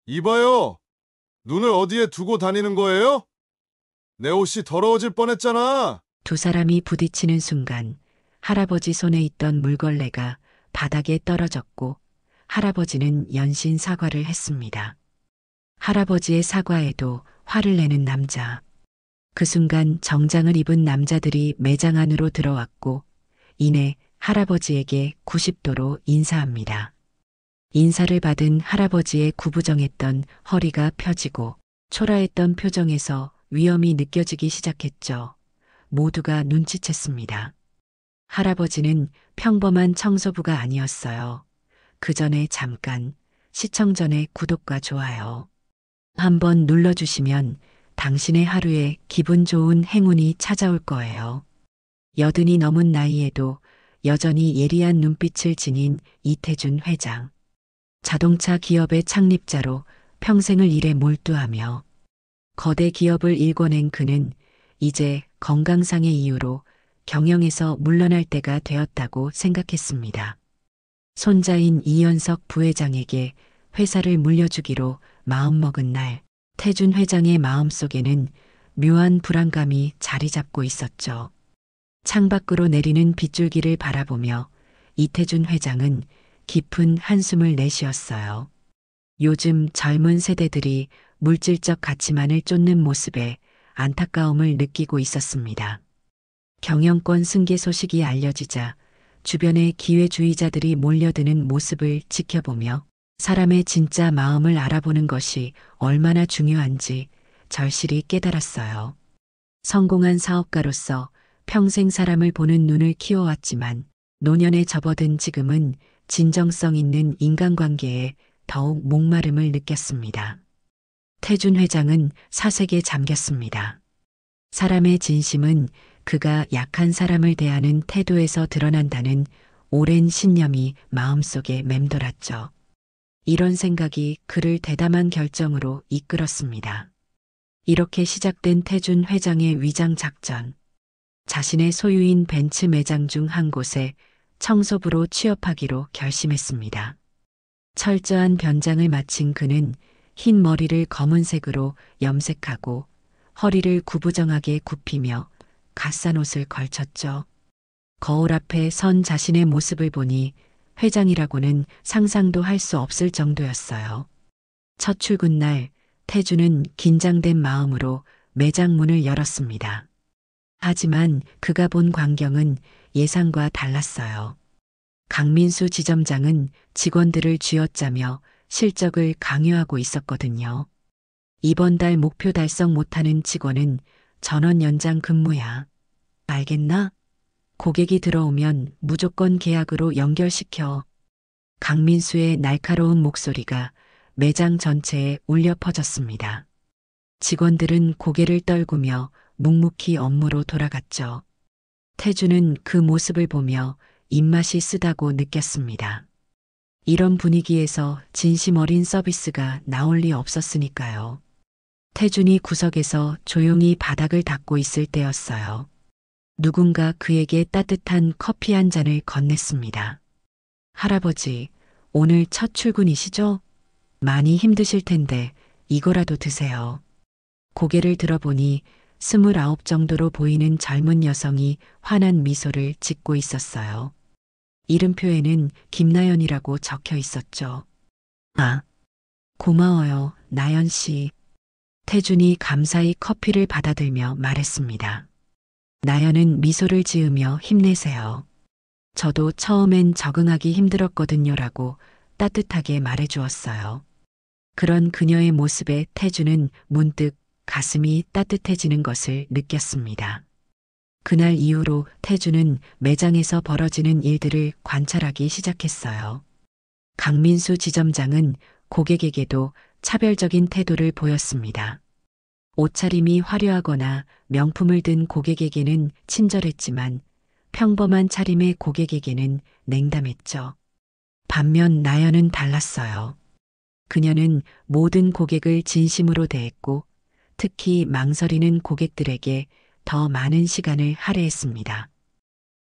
이봐요. 눈을 어디에 두고 다니는 거예요? 내 옷이 더러워질 뻔했잖아. 두 사람이 부딪히는 순간 할아버지 손에 있던 물걸레가 바닥에 떨어졌고 할아버지는 연신 사과를 했습니다. 할아버지의 사과에도 화를 내는 남자. 그 순간 정장을 입은 남자들이 매장 안으로 들어왔고 이내 할아버지에게 90도로 인사합니다. 인사를 받은 할아버지의 구부정했던 허리가 펴지고 초라했던 표정에서 위험이 느껴지기 시작했죠. 모두가 눈치챘습니다. 할아버지는 평범한 청소부가 아니었어요. 그 전에 잠깐 시청 전에 구독과 좋아요 한번 눌러주시면 당신의 하루에 기분 좋은 행운이 찾아올 거예요. 80이 넘은 나이에도 여전히 예리한 눈빛을 지닌 이태준 회장. 자동차 기업의 창립자로 평생을 일에 몰두하며 거대 기업을 일궈낸 그는 이제 건강상의 이유로 경영에서 물러날 때가 되었다고 생각했습니다. 손자인 이현석 부회장에게 회사를 물려주기로 마음먹은 날, 태준 회장의 마음속에는 묘한 불안감이 자리 잡고 있었죠. 창밖으로 내리는 빗줄기를 바라보며 이태준 회장은 깊은 한숨을 내쉬었어요. 요즘 젊은 세대들이 물질적 가치만을 쫓는 모습에 안타까움을 느끼고 있었습니다. 경영권 승계 소식이 알려지자 주변의 기회주의자들이 몰려드는 모습을 지켜보며 사람의 진짜 마음을 알아보는 것이 얼마나 중요한지 절실히 깨달았어요. 성공한 사업가로서 평생 사람을 보는 눈을 키워왔지만 노년에 접어든 지금은 진정성 있는 인간관계에 더욱 목마름을 느꼈습니다. 태준 회장은 사색에 잠겼습니다. 사람의 진심은 그가 약한 사람을 대하는 태도에서 드러난다는 오랜 신념이 마음속에 맴돌았죠. 이런 생각이 그를 대담한 결정으로 이끌었습니다. 이렇게 시작된 태준 회장의 위장 작전. 자신의 소유인 벤츠 매장 중 한 곳에 청소부로 취업하기로 결심했습니다. 철저한 변장을 마친 그는 흰 머리를 검은색으로 염색하고 허리를 구부정하게 굽히며 갓산 옷을 걸쳤죠. 거울 앞에 선 자신의 모습을 보니 회장이라고는 상상도 할 수 없을 정도였어요. 첫 출근 날 태주는 긴장된 마음으로 매장 문을 열었습니다. 하지만 그가 본 광경은 예상과 달랐어요. 강민수 지점장은 직원들을 쥐어짜며 실적을 강요하고 있었거든요. 이번 달 목표 달성 못하는 직원은 전원 연장 근무야. 알겠나? 고객이 들어오면 무조건 계약으로 연결시켜. 강민수의 날카로운 목소리가 매장 전체에 울려 퍼졌습니다. 직원들은 고개를 떨구며 묵묵히 업무로 돌아갔죠. 태주는 그 모습을 보며 입맛이 쓰다고 느꼈습니다. 이런 분위기에서 진심 어린 서비스가 나올 리 없었으니까요. 태준이 구석에서 조용히 바닥을 닦고 있을 때였어요. 누군가 그에게 따뜻한 커피 한 잔을 건넸습니다. 할아버지, 오늘 첫 출근이시죠? 많이 힘드실 텐데 이거라도 드세요. 고개를 들어보니 29 정도로 보이는 젊은 여성이 환한 미소를 짓고 있었어요. 이름표에는 김나연이라고 적혀 있었죠. 아, 고마워요, 나연 씨. 태준이 감사히 커피를 받아들며 말했습니다. 나연은 미소를 지으며 힘내세요. 저도 처음엔 적응하기 힘들었거든요라고 따뜻하게 말해주었어요. 그런 그녀의 모습에 태준은 문득 가슴이 따뜻해지는 것을 느꼈습니다. 그날 이후로 태준은 매장에서 벌어지는 일들을 관찰하기 시작했어요. 강민수 지점장은 고객에게도 차별적인 태도를 보였습니다. 옷차림이 화려하거나 명품을 든 고객에게는 친절했지만 평범한 차림의 고객에게는 냉담했죠. 반면 나연은 달랐어요. 그녀는 모든 고객을 진심으로 대했고 특히 망설이는 고객들에게 더 많은 시간을 할애했습니다.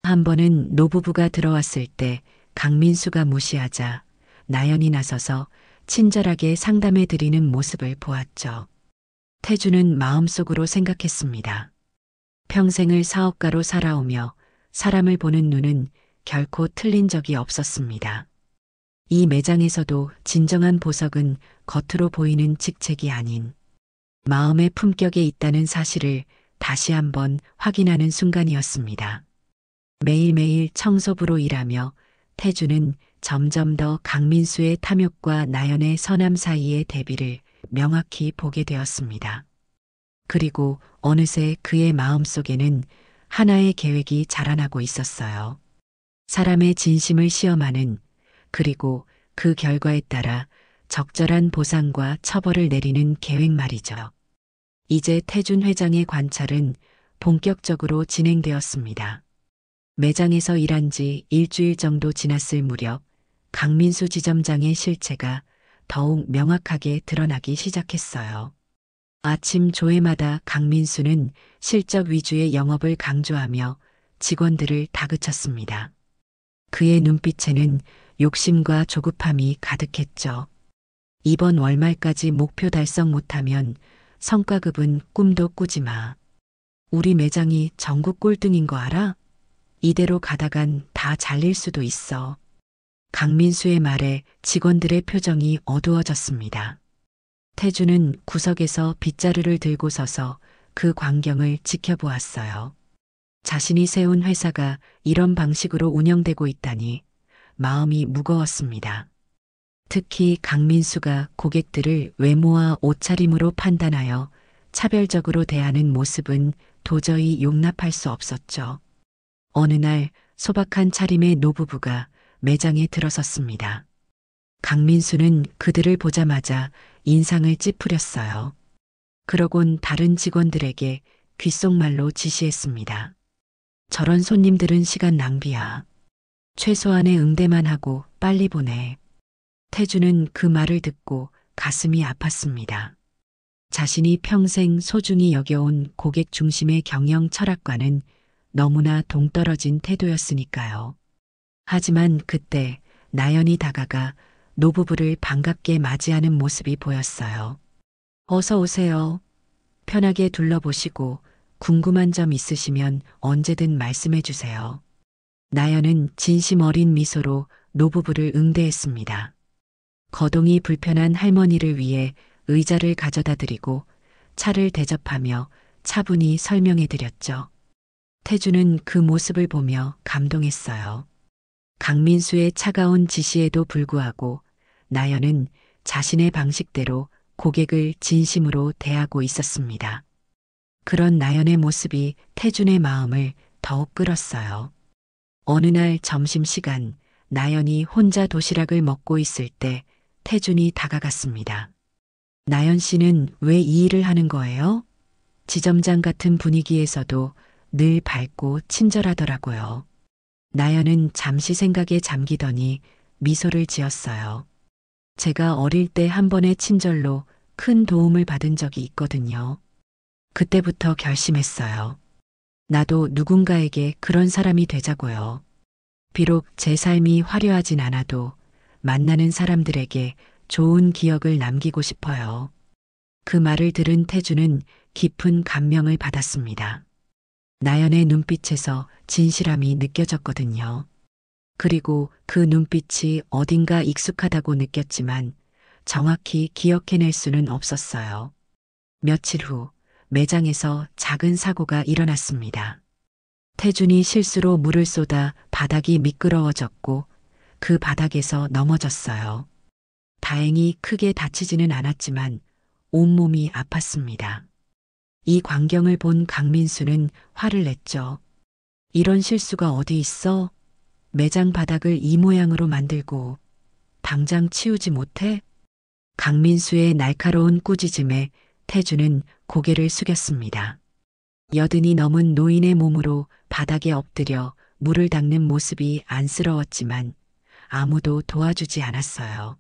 한 번은 노부부가 들어왔을 때 강민수가 무시하자 나연이 나서서 친절하게 상담해 드리는 모습을 보았죠. 태주는 마음속으로 생각했습니다. 평생을 사업가로 살아오며 사람을 보는 눈은 결코 틀린 적이 없었습니다. 이 매장에서도 진정한 보석은 겉으로 보이는 직책이 아닌 마음의 품격에 있다는 사실을 다시 한번 확인하는 순간이었습니다. 매일매일 청소부로 일하며 태주는 점점 더 강민수의 탐욕과 나연의 선함 사이의 대비를 명확히 보게 되었습니다. 그리고 어느새 그의 마음속에는 하나의 계획이 자라나고 있었어요. 사람의 진심을 시험하는, 그리고 그 결과에 따라 적절한 보상과 처벌을 내리는 계획 말이죠. 이제 태준 회장의 관찰은 본격적으로 진행되었습니다. 매장에서 일한 지 일주일 정도 지났을 무렵 강민수 지점장의 실체가 더욱 명확하게 드러나기 시작했어요. 아침 조회마다 강민수는 실적 위주의 영업을 강조하며 직원들을 다그쳤습니다. 그의 눈빛에는 욕심과 조급함이 가득했죠. 이번 월말까지 목표 달성 못하면 성과급은 꿈도 꾸지 마. 우리 매장이 전국 꼴등인 거 알아? 이대로 가다간 다 잘릴 수도 있어. 강민수의 말에 직원들의 표정이 어두워졌습니다. 태주는 구석에서 빗자루를 들고 서서 그 광경을 지켜보았어요. 자신이 세운 회사가 이런 방식으로 운영되고 있다니 마음이 무거웠습니다. 특히 강민수가 고객들을 외모와 옷차림으로 판단하여 차별적으로 대하는 모습은 도저히 용납할 수 없었죠. 어느 날 소박한 차림의 노부부가 매장에 들어섰습니다. 강민수는 그들을 보자마자 인상을 찌푸렸어요. 그러곤 다른 직원들에게 귓속말로 지시했습니다. 저런 손님들은 시간 낭비야. 최소한의 응대만 하고 빨리 보내. 태주는 그 말을 듣고 가슴이 아팠습니다. 자신이 평생 소중히 여겨온 고객 중심의 경영 철학과는 너무나 동떨어진 태도였으니까요. 하지만 그때 나연이 다가가 노부부를 반갑게 맞이하는 모습이 보였어요. 어서 오세요. 편하게 둘러보시고 궁금한 점 있으시면 언제든 말씀해 주세요. 나연은 진심 어린 미소로 노부부를 응대했습니다. 거동이 불편한 할머니를 위해 의자를 가져다 드리고 차를 대접하며 차분히 설명해 드렸죠. 태주는 그 모습을 보며 감동했어요. 강민수의 차가운 지시에도 불구하고 나연은 자신의 방식대로 고객을 진심으로 대하고 있었습니다. 그런 나연의 모습이 태준의 마음을 더욱 끌었어요. 어느 날 점심시간 나연이 혼자 도시락을 먹고 있을 때 태준이 다가갔습니다. 나연 씨는 왜 이 일을 하는 거예요? 지점장 같은 분위기에서도 늘 밝고 친절하더라고요. 나연은 잠시 생각에 잠기더니 미소를 지었어요. 제가 어릴 때 한 번의 친절로 큰 도움을 받은 적이 있거든요. 그때부터 결심했어요. 나도 누군가에게 그런 사람이 되자고요. 비록 제 삶이 화려하진 않아도 만나는 사람들에게 좋은 기억을 남기고 싶어요. 그 말을 들은 태주는 깊은 감명을 받았습니다. 나연의 눈빛에서 진실함이 느껴졌거든요. 그리고 그 눈빛이 어딘가 익숙하다고 느꼈지만 정확히 기억해낼 수는 없었어요. 며칠 후 매장에서 작은 사고가 일어났습니다. 태준이 실수로 물을 쏟아 바닥이 미끄러워졌고 그 바닥에서 넘어졌어요. 다행히 크게 다치지는 않았지만 온몸이 아팠습니다. 이 광경을 본 강민수는 화를 냈죠. 이런 실수가 어디 있어? 매장 바닥을 이 모양으로 만들고 당장 치우지 못해? 강민수의 날카로운 꾸짖음에 태주는 고개를 숙였습니다. 여든이 넘은 노인의 몸으로 바닥에 엎드려 물을 닦는 모습이 안쓰러웠지만 아무도 도와주지 않았어요.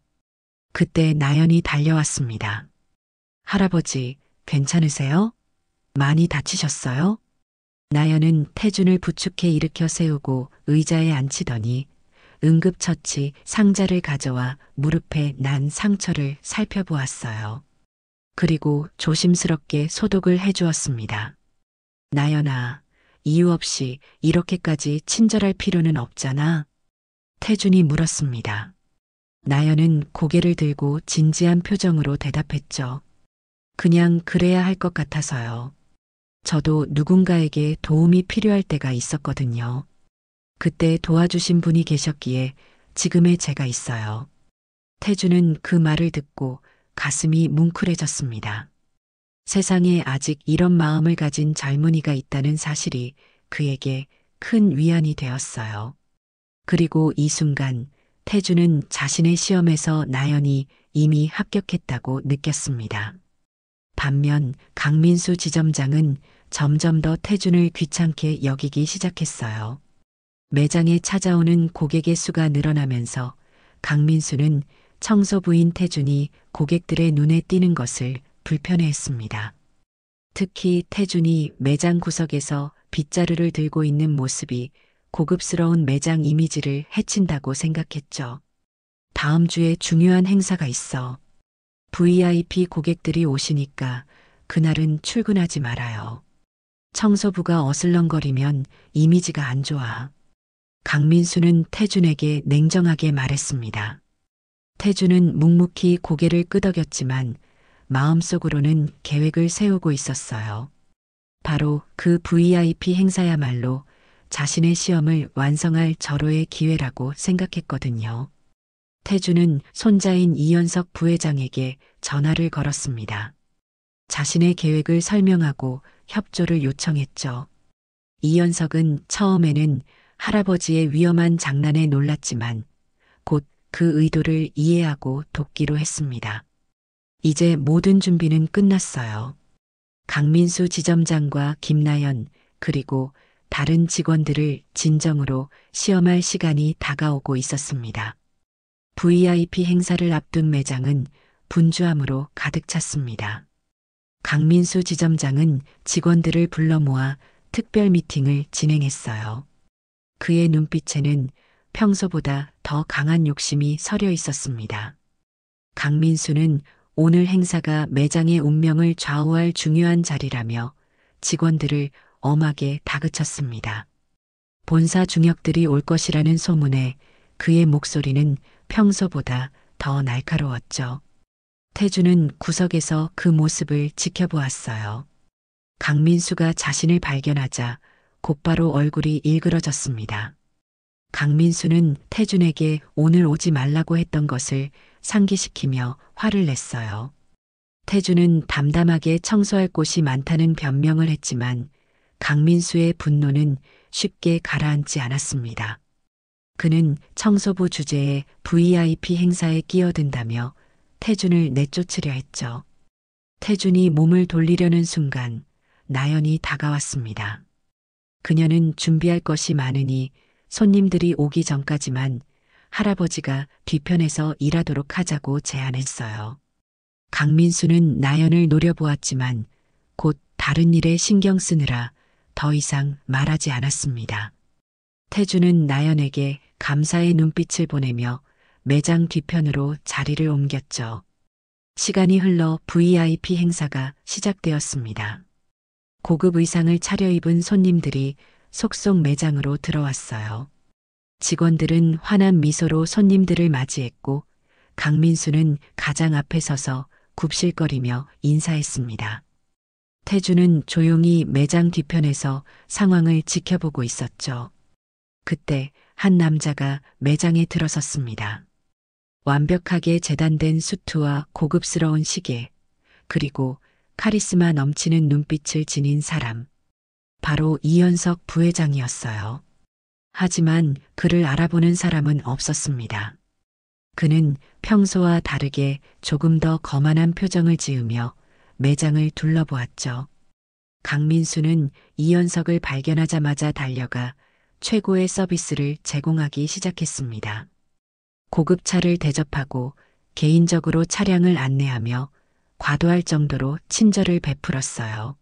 그때 나연이 달려왔습니다. 할아버지, 괜찮으세요? 많이 다치셨어요? 나연은 태준을 부축해 일으켜 세우고 의자에 앉히더니 응급처치 상자를 가져와 무릎에 난 상처를 살펴보았어요. 그리고 조심스럽게 소독을 해주었습니다. 나연아, 이유 없이 이렇게까지 친절할 필요는 없잖아. 태준이 물었습니다. 나연은 고개를 들고 진지한 표정으로 대답했죠. 그냥 그래야 할 것 같아서요. 저도 누군가에게 도움이 필요할 때가 있었거든요. 그때 도와주신 분이 계셨기에 지금의 제가 있어요. 태주는 그 말을 듣고 가슴이 뭉클해졌습니다. 세상에 아직 이런 마음을 가진 젊은이가 있다는 사실이 그에게 큰 위안이 되었어요. 그리고 이 순간 태주는 자신의 시험에서 나연이 이미 합격했다고 느꼈습니다. 반면 강민수 지점장은 점점 더 태준을 귀찮게 여기기 시작했어요. 매장에 찾아오는 고객의 수가 늘어나면서 강민수는 청소부인 태준이 고객들의 눈에 띄는 것을 불편해했습니다. 특히 태준이 매장 구석에서 빗자루를 들고 있는 모습이 고급스러운 매장 이미지를 해친다고 생각했죠. 다음 주에 중요한 행사가 있어. VIP 고객들이 오시니까 그날은 출근하지 말아요. 청소부가 어슬렁거리면 이미지가 안 좋아. 강민수는 태준에게 냉정하게 말했습니다. 태준은 묵묵히 고개를 끄덕였지만 마음속으로는 계획을 세우고 있었어요. 바로 그 VIP 행사야말로 자신의 시험을 완성할 절호의 기회라고 생각했거든요. 태준은 손자인 이현석 부회장에게 전화를 걸었습니다. 자신의 계획을 설명하고 협조를 요청했죠. 이현석은 처음에는 할아버지의 위험한 장난에 놀랐지만 곧 그 의도를 이해하고 돕기로 했습니다. 이제 모든 준비는 끝났어요. 강민수 지점장과 김나연 그리고 다른 직원들을 진정으로 시험할 시간이 다가오고 있었습니다. VIP 행사를 앞둔 매장은 분주함으로 가득 찼습니다. 강민수 지점장은 직원들을 불러 모아 특별 미팅을 진행했어요. 그의 눈빛에는 평소보다 더 강한 욕심이 서려 있었습니다. 강민수는 오늘 행사가 매장의 운명을 좌우할 중요한 자리라며 직원들을 엄하게 다그쳤습니다. 본사 중역들이 올 것이라는 소문에 그의 목소리는 평소보다 더 날카로웠죠. 태주는 구석에서 그 모습을 지켜보았어요. 강민수가 자신을 발견하자 곧바로 얼굴이 일그러졌습니다. 강민수는 태준에게 오늘 오지 말라고 했던 것을 상기시키며 화를 냈어요. 태준은 담담하게 청소할 곳이 많다는 변명을 했지만 강민수의 분노는 쉽게 가라앉지 않았습니다. 그는 청소부 주제에 VIP 행사에 끼어든다며 태준을 내쫓으려 했죠. 태준이 몸을 돌리려는 순간 나연이 다가왔습니다. 그녀는 준비할 것이 많으니 손님들이 오기 전까지만 할아버지가 뒤편에서 일하도록 하자고 제안했어요. 강민수는 나연을 노려보았지만 곧 다른 일에 신경 쓰느라 더 이상 말하지 않았습니다. 태주는 나연에게 감사의 눈빛을 보내며 매장 뒤편으로 자리를 옮겼죠. 시간이 흘러 VIP 행사가 시작되었습니다. 고급 의상을 차려입은 손님들이 속속 매장으로 들어왔어요. 직원들은 환한 미소로 손님들을 맞이했고 강민수는 가장 앞에 서서 굽실거리며 인사했습니다. 태주는 조용히 매장 뒤편에서 상황을 지켜보고 있었죠. 그때 한 남자가 매장에 들어섰습니다. 완벽하게 재단된 수트와 고급스러운 시계, 그리고 카리스마 넘치는 눈빛을 지닌 사람. 바로 이현석 부회장이었어요. 하지만 그를 알아보는 사람은 없었습니다. 그는 평소와 다르게 조금 더 거만한 표정을 지으며 매장을 둘러보았죠. 강민수는 이현석을 발견하자마자 달려가 최고의 서비스를 제공하기 시작했습니다. 고급차를 대접하고 개인적으로 차량을 안내하며 과도할 정도로 친절을 베풀었어요.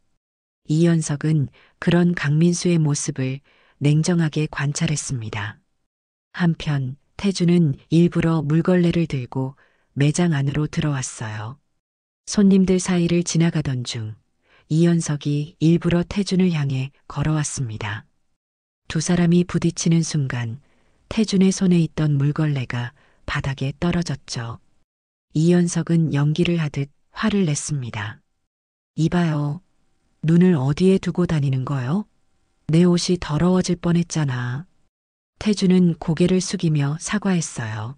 이현석은 그런 강민수의 모습을 냉정하게 관찰했습니다. 한편 태주는 일부러 물걸레를 들고 매장 안으로 들어왔어요. 손님들 사이를 지나가던 중 이현석이 일부러 태준을 향해 걸어왔습니다. 두 사람이 부딪히는 순간 태준의 손에 있던 물걸레가 바닥에 떨어졌죠. 이현석은 연기를 하듯 화를 냈습니다. 이봐요. 눈을 어디에 두고 다니는 거요? 내 옷이 더러워질 뻔했잖아. 태준은 고개를 숙이며 사과했어요.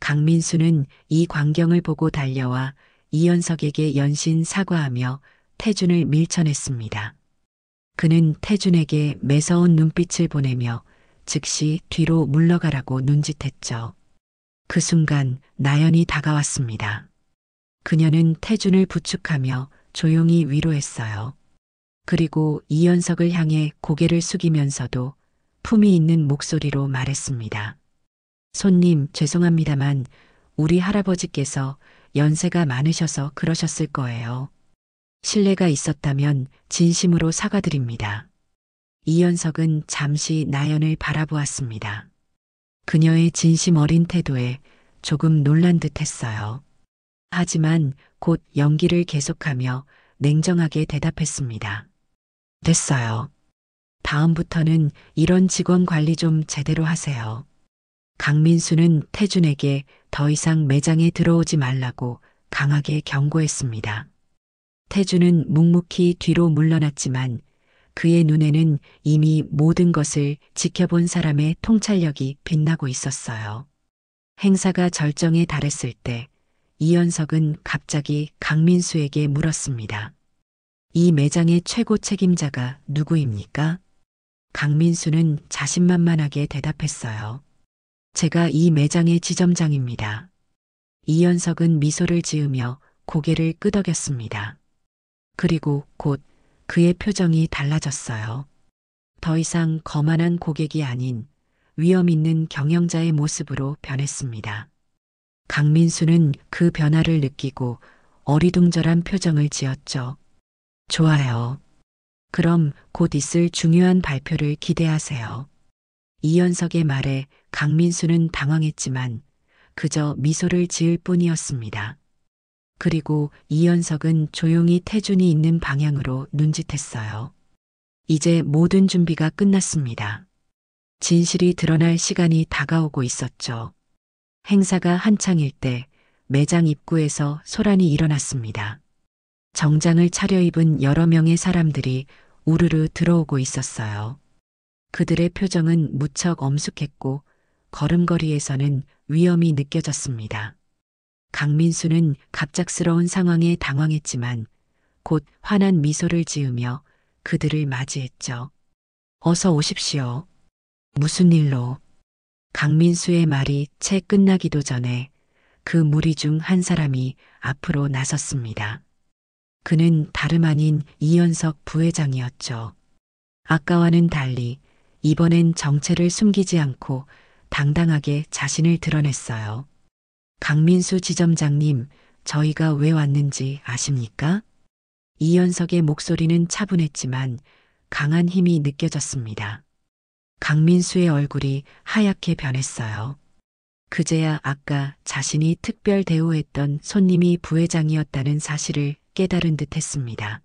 강민수는 이 광경을 보고 달려와 이현석에게 연신 사과하며 태준을 밀쳐냈습니다. 그는 태준에게 매서운 눈빛을 보내며 즉시 뒤로 물러가라고 눈짓했죠. 그 순간 나연이 다가왔습니다. 그녀는 태준을 부축하며 조용히 위로했어요. 그리고 이현석을 향해 고개를 숙이면서도 품이 있는 목소리로 말했습니다. 손님, 죄송합니다만 우리 할아버지께서 연세가 많으셔서 그러셨을 거예요. 실례가 있었다면 진심으로 사과드립니다. 이현석은 잠시 나연을 바라보았습니다. 그녀의 진심 어린 태도에 조금 놀란 듯 했어요. 하지만 곧 연기를 계속하며 냉정하게 대답했습니다. 됐어요. 다음부터는 이런 직원 관리 좀 제대로 하세요. 강민수는 태준에게 더 이상 매장에 들어오지 말라고 강하게 경고했습니다. 태준은 묵묵히 뒤로 물러났지만 그의 눈에는 이미 모든 것을 지켜본 사람의 통찰력이 빛나고 있었어요. 행사가 절정에 달했을 때 이현석은 갑자기 강민수에게 물었습니다. 이 매장의 최고 책임자가 누구입니까? 강민수는 자신만만하게 대답했어요. 제가 이 매장의 지점장입니다. 이현석은 미소를 지으며 고개를 끄덕였습니다. 그리고 곧 그의 표정이 달라졌어요. 더 이상 거만한 고객이 아닌 위험 있는 경영자의 모습으로 변했습니다. 강민수는 그 변화를 느끼고 어리둥절한 표정을 지었죠. 좋아요. 그럼 곧 있을 중요한 발표를 기대하세요. 이현석의 말에 강민수는 당황했지만 그저 미소를 지을 뿐이었습니다. 그리고 이현석은 조용히 태준이 있는 방향으로 눈짓했어요. 이제 모든 준비가 끝났습니다. 진실이 드러날 시간이 다가오고 있었죠. 행사가 한창일 때 매장 입구에서 소란이 일어났습니다. 정장을 차려입은 여러 명의 사람들이 우르르 들어오고 있었어요. 그들의 표정은 무척 엄숙했고 걸음걸이에서는 위험이 느껴졌습니다. 강민수는 갑작스러운 상황에 당황했지만 곧 환한 미소를 지으며 그들을 맞이했죠. 어서 오십시오. 무슨 일로? 강민수의 말이 채 끝나기도 전에 그 무리 중 한 사람이 앞으로 나섰습니다. 그는 다름 아닌 이현석 부회장이었죠. 아까와는 달리 이번엔 정체를 숨기지 않고 당당하게 자신을 드러냈어요. 강민수 지점장님, 저희가 왜 왔는지 아십니까? 이현석의 목소리는 차분했지만 강한 힘이 느껴졌습니다. 강민수의 얼굴이 하얗게 변했어요. 그제야 아까 자신이 특별 대우했던 손님이 부회장이었다는 사실을 깨달은 듯 했습니다.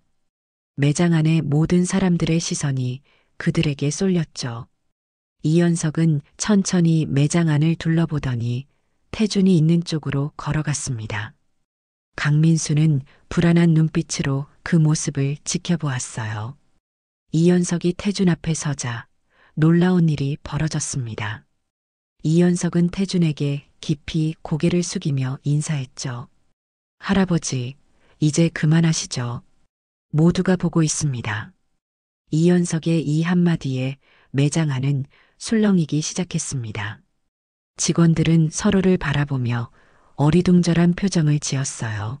매장 안의 모든 사람들의 시선이 그들에게 쏠렸죠. 이현석은 천천히 매장 안을 둘러보더니 태준이 있는 쪽으로 걸어갔습니다. 강민수는 불안한 눈빛으로 그 모습을 지켜보았어요. 이현석이 태준 앞에 서자 놀라운 일이 벌어졌습니다. 이현석은 태준에게 깊이 고개를 숙이며 인사했죠. 할아버지, 이제 그만하시죠. 모두가 보고 있습니다. 이현석의 이 한마디에 매장 안은 술렁이기 시작했습니다. 직원들은 서로를 바라보며 어리둥절한 표정을 지었어요.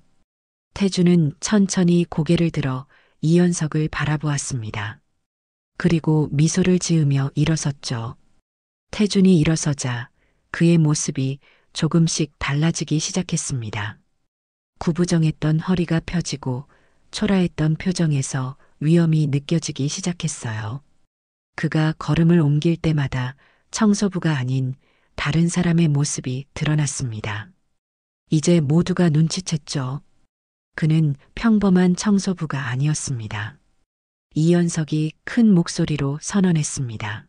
태준은 천천히 고개를 들어 이현석을 바라보았습니다. 그리고 미소를 지으며 일어섰죠. 태준이 일어서자 그의 모습이 조금씩 달라지기 시작했습니다. 구부정했던 허리가 펴지고 초라했던 표정에서 위험이 느껴지기 시작했어요. 그가 걸음을 옮길 때마다 청소부가 아닌 다른 사람의 모습이 드러났습니다. 이제 모두가 눈치챘죠. 그는 평범한 청소부가 아니었습니다. 이연석이 큰 목소리로 선언했습니다.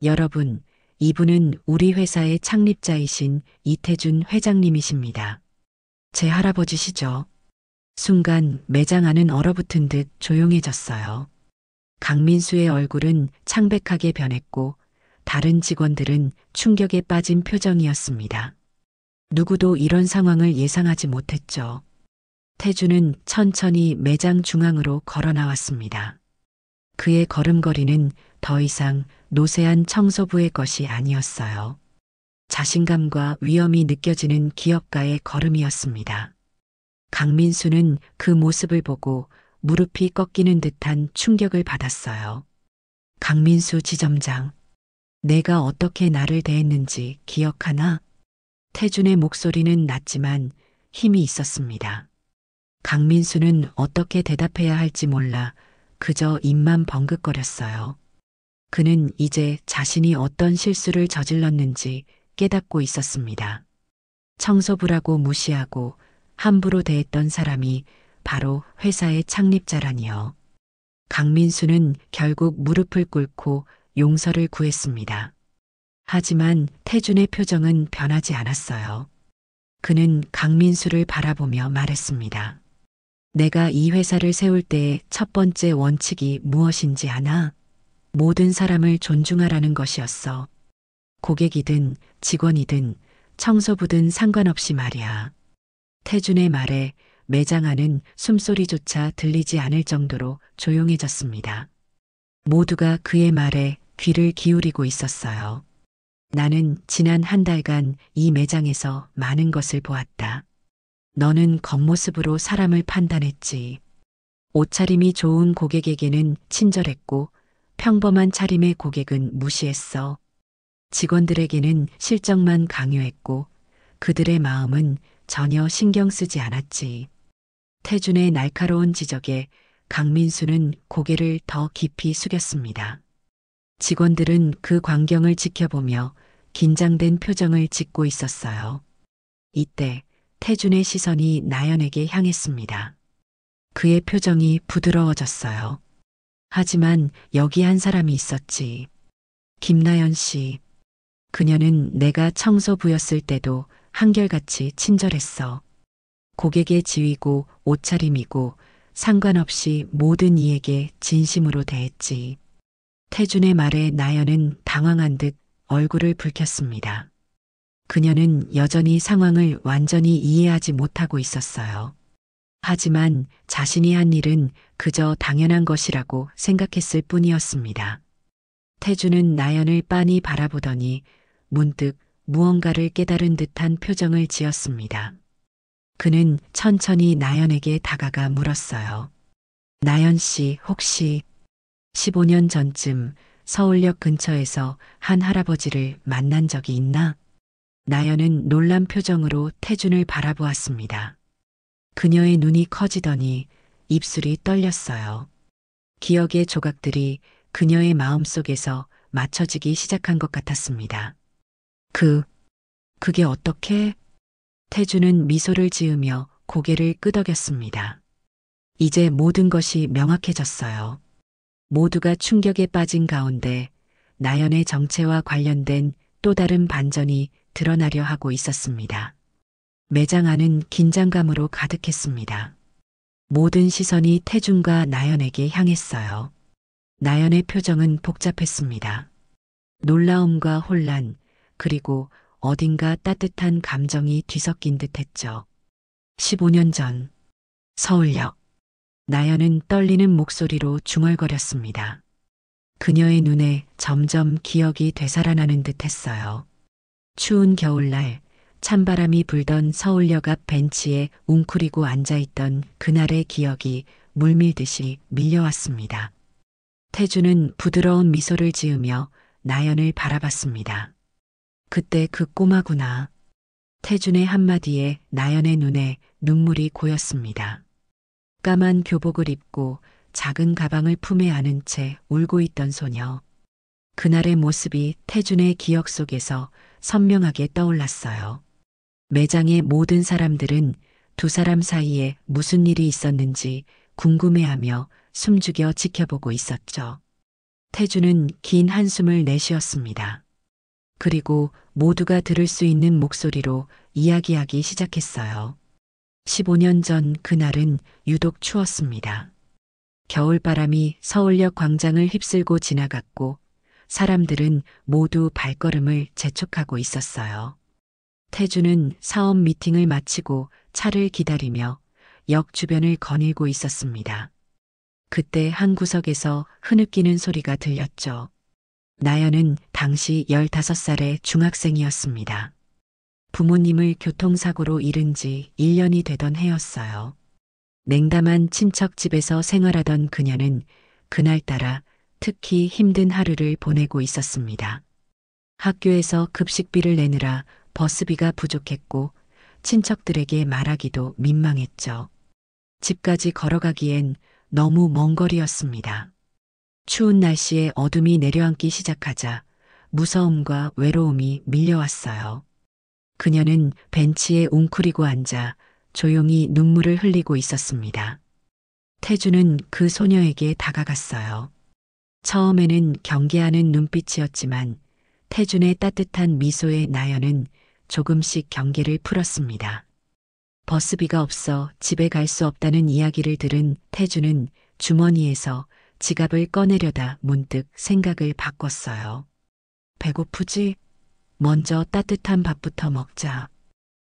여러분, 이분은 우리 회사의 창립자이신 이태준 회장님이십니다. 제 할아버지시죠. 순간 매장 안은 얼어붙은 듯 조용해졌어요. 강민수의 얼굴은 창백하게 변했고 다른 직원들은 충격에 빠진 표정이었습니다. 누구도 이런 상황을 예상하지 못했죠. 태주는 천천히 매장 중앙으로 걸어 나왔습니다. 그의 걸음걸이는 더 이상 노쇠한 청소부의 것이 아니었어요. 자신감과 위엄이 느껴지는 기업가의 걸음이었습니다. 강민수는 그 모습을 보고 무릎이 꺾이는 듯한 충격을 받았어요. 강민수 지점장, 내가 어떻게 나를 대했는지 기억하나? 태준의 목소리는 낮지만 힘이 있었습니다. 강민수는 어떻게 대답해야 할지 몰라 그저 입만 벙긋거렸어요. 그는 이제 자신이 어떤 실수를 저질렀는지 깨닫고 있었습니다. 청소부라고 무시하고 함부로 대했던 사람이 바로 회사의 창립자라니요. 강민수는 결국 무릎을 꿇고 용서를 구했습니다. 하지만 태준의 표정은 변하지 않았어요. 그는 강민수를 바라보며 말했습니다. 내가 이 회사를 세울 때의 첫 번째 원칙이 무엇인지 아나? 모든 사람을 존중하라는 것이었어. 고객이든 직원이든 청소부든 상관없이 말이야. 태준의 말에 매장 안은 숨소리조차 들리지 않을 정도로 조용해졌습니다. 모두가 그의 말에 귀를 기울이고 있었어요. 나는 지난 한 달간 이 매장에서 많은 것을 보았다. 너는 겉모습으로 사람을 판단했지. 옷차림이 좋은 고객에게는 친절했고 평범한 차림의 고객은 무시했어. 직원들에게는 실적만 강요했고 그들의 마음은 전혀 신경 쓰지 않았지. 태준의 날카로운 지적에 강민수는 고개를 더 깊이 숙였습니다. 직원들은 그 광경을 지켜보며 긴장된 표정을 짓고 있었어요. 이때 태준의 시선이 나연에게 향했습니다. 그의 표정이 부드러워졌어요. 하지만 여기 한 사람이 있었지. 김나연 씨. 그녀는 내가 청소부였을 때도 한결같이 친절했어. 고객의 지위고 옷차림이고 상관없이 모든 이에게 진심으로 대했지. 태준의 말에 나연은 당황한 듯 얼굴을 붉혔습니다. 그녀는 여전히 상황을 완전히 이해하지 못하고 있었어요. 하지만 자신이 한 일은 그저 당연한 것이라고 생각했을 뿐이었습니다. 태준은 나연을 빤히 바라보더니 문득 무언가를 깨달은 듯한 표정을 지었습니다. 그는 천천히 나연에게 다가가 물었어요. 나연 씨, 혹시 15년 전쯤 서울역 근처에서 한 할아버지를 만난 적이 있나? 나연은 놀란 표정으로 태준을 바라보았습니다. 그녀의 눈이 커지더니 입술이 떨렸어요. 기억의 조각들이 그녀의 마음속에서 맞춰지기 시작한 것 같았습니다. 그게 어떻게? 태준은 미소를 지으며 고개를 끄덕였습니다. 이제 모든 것이 명확해졌어요. 모두가 충격에 빠진 가운데 나연의 정체와 관련된 또 다른 반전이 드러나려 하고 있었습니다. 매장 안은 긴장감으로 가득했습니다. 모든 시선이 태준과 나연에게 향했어요. 나연의 표정은 복잡했습니다. 놀라움과 혼란, 그리고 어딘가 따뜻한 감정이 뒤섞인 듯했죠. 15년 전 서울역. 나연은 떨리는 목소리로 중얼거렸습니다. 그녀의 눈에 점점 기억이 되살아나는 듯했어요. 추운 겨울날 찬바람이 불던 서울역 앞 벤치에 웅크리고 앉아있던 그날의 기억이 물밀듯이 밀려왔습니다. 태주는 부드러운 미소를 지으며 나연을 바라봤습니다. 그때 그 꼬마구나. 태준의 한마디에 나연의 눈에 눈물이 고였습니다. 까만 교복을 입고 작은 가방을 품에 안은 채 울고 있던 소녀. 그날의 모습이 태준의 기억 속에서 선명하게 떠올랐어요. 매장의 모든 사람들은 두 사람 사이에 무슨 일이 있었는지 궁금해하며 숨죽여 지켜보고 있었죠. 태주는 긴 한숨을 내쉬었습니다. 그리고 모두가 들을 수 있는 목소리로 이야기하기 시작했어요. 15년 전 그날은 유독 추웠습니다. 겨울바람이 서울역 광장을 휩쓸고 지나갔고 사람들은 모두 발걸음을 재촉하고 있었어요. 태주는 사업 미팅을 마치고 차를 기다리며 역 주변을 거닐고 있었습니다. 그때 한 구석에서 흐느끼는 소리가 들렸죠. 나연은 당시 15살의 중학생이었습니다. 부모님을 교통사고로 잃은 지 1년이 되던 해였어요. 냉담한 친척 집에서 생활하던 그녀는 그날따라 특히 힘든 하루를 보내고 있었습니다. 학교에서 급식비를 내느라 버스비가 부족했고 친척들에게 말하기도 민망했죠. 집까지 걸어가기엔 너무 먼 거리였습니다. 추운 날씨에 어둠이 내려앉기 시작하자 무서움과 외로움이 밀려왔어요. 그녀는 벤치에 웅크리고 앉아 조용히 눈물을 흘리고 있었습니다. 태주는 그 소녀에게 다가갔어요. 처음에는 경계하는 눈빛이었지만 태준의 따뜻한 미소에 나연은 조금씩 경계를 풀었습니다. 버스비가 없어 집에 갈 수 없다는 이야기를 들은 태주는 주머니에서 지갑을 꺼내려다 문득 생각을 바꿨어요. 배고프지? 먼저 따뜻한 밥부터 먹자.